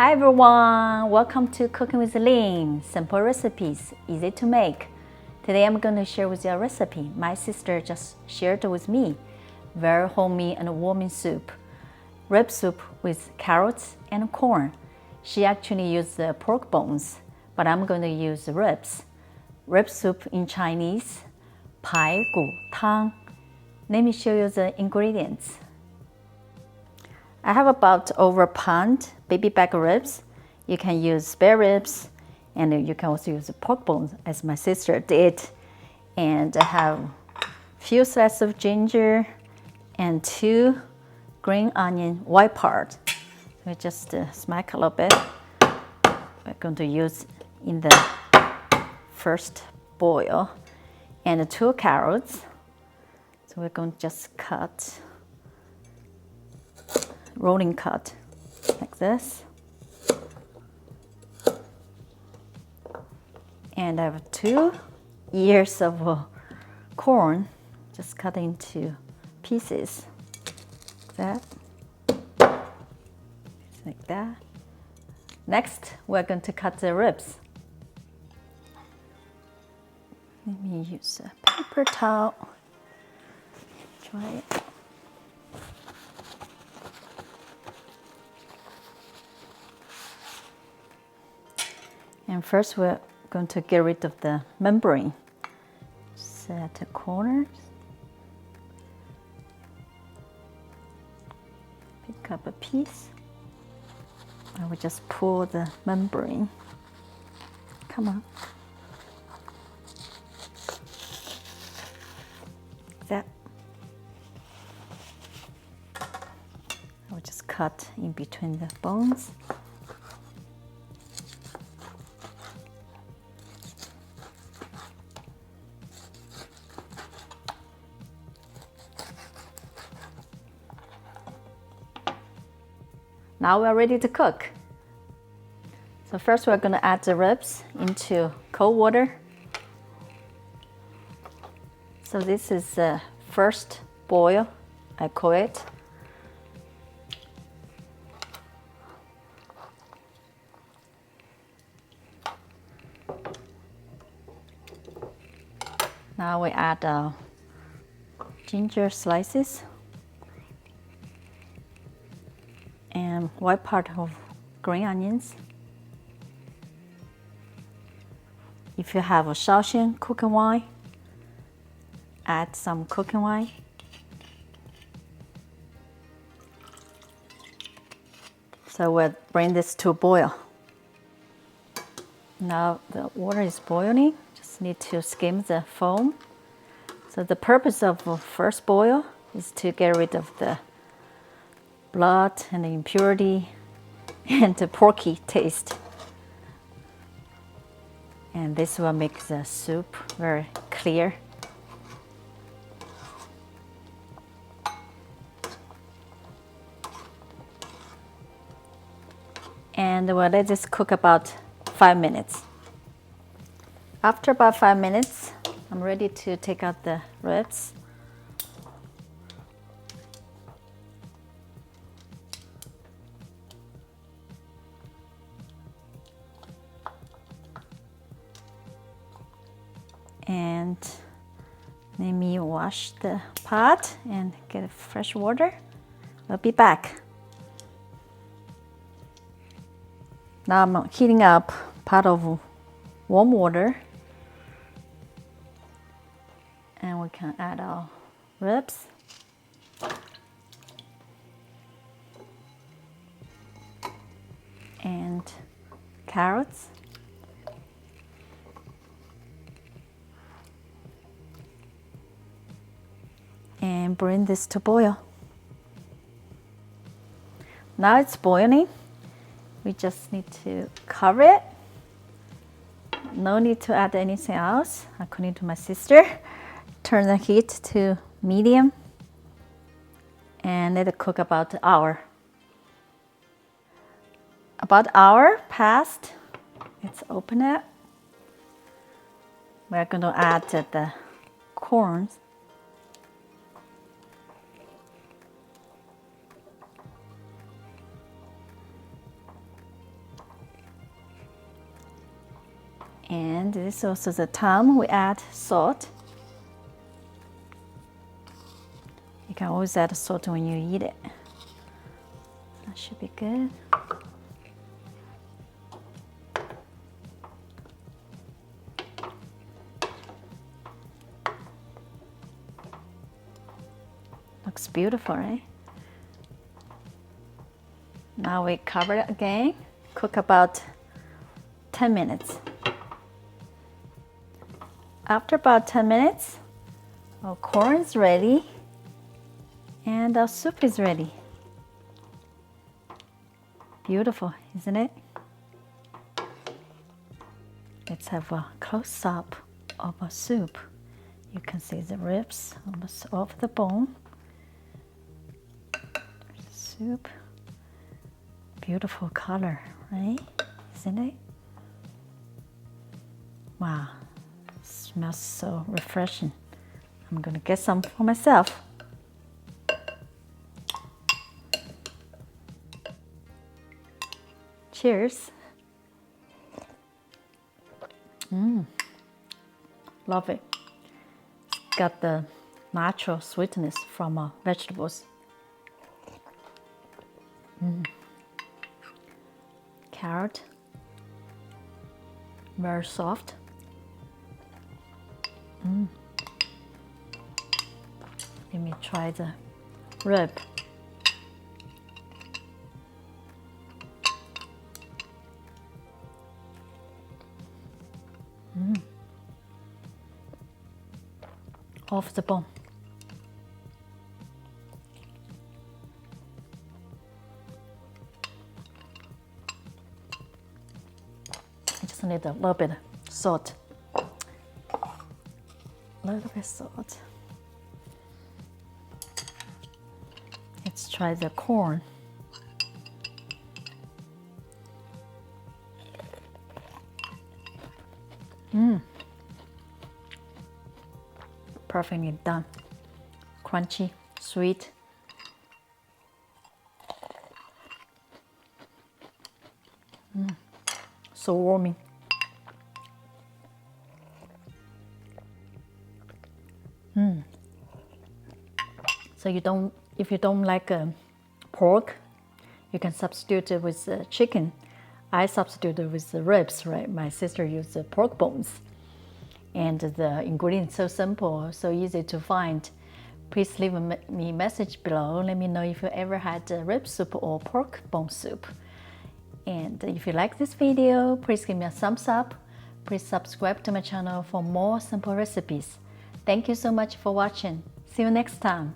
Hi everyone, welcome to Cooking with Lynn. Simple recipes, easy to make. Today I'm going to share with you a recipe my sister just shared with me. Very homey and warming soup. Rib soup with carrots and corn. She actually used the pork bones, but I'm going to use the ribs. Rib soup in Chinese, 排骨汤. Let me show you the ingredients. I have about over a pound baby back ribs. You can use spare ribs, and you can also use pork bones as my sister did. And I have a few slices of ginger and 2 green onion white part. So just smack a little bit. We're going to use in the first boil. And 2 carrots. So we're going to just cut. Rolling cut like this, and I have 2 ears of corn just cut into pieces like that, like that. Next we're going to cut the ribs. Let me use a paper towel. Try it. And first we're going to get rid of the membrane. Set the corners. Pick up a piece. And we just pull the membrane. Come on. That. And we just cut in between the bones. Now we're ready to cook. So first we're going to add the ribs into cold water. So this is the first boil, I call it. Now we add ginger slices. And white part of green onions. If you have a Shaoxing cooking wine, add some cooking wine. So we'll bring this to a boil. Now the water is boiling, just need to skim the foam. So the purpose of the first boil is to get rid of the blood and the impurity and the porky taste. And this will make the soup very clear. And we'll let this cook about 5 minutes. After about 5 minutes, I'm ready to take out the ribs. And let me wash the pot and get fresh water. I'll be back. Now I'm heating up a pot of warm water. And we can add our ribs. And carrots. And bring this to boil. Now it's boiling. We just need to cover it. No need to add anything else, according to my sister. Turn the heat to medium and let it cook about an hour. About an hour passed. Let's open it. We're going to add the corns. And this is also the time we add salt. You can always add salt when you eat it. That should be good. Looks beautiful, right? Now we cover it again, cook about 10 minutes. After about 10 minutes, our corn is ready and our soup is ready. Beautiful, isn't it? Let's have a close-up of our soup. You can see the ribs almost off the bone. There's the soup. Beautiful color, right? Isn't it? Wow, it smells so refreshing. I'm gonna get some for myself. Cheers. Love it. It's got the natural sweetness from vegetables. Carrot. Very soft. Let me try the rib. Off the bone. I just need a little bit of salt. A little bit of salt. Let's try the corn. Perfectly done. Crunchy, sweet. So warming. So if you don't like pork, you can substitute it with chicken. I substitute it with the ribs, right? My sister used the pork bones. And the ingredients so simple, so easy to find. Please leave me a message below. Let me know if you ever had rib soup or pork bone soup. And if you like this video, please give me a thumbs up. Please subscribe to my channel for more simple recipes. Thank you so much for watching. See you next time.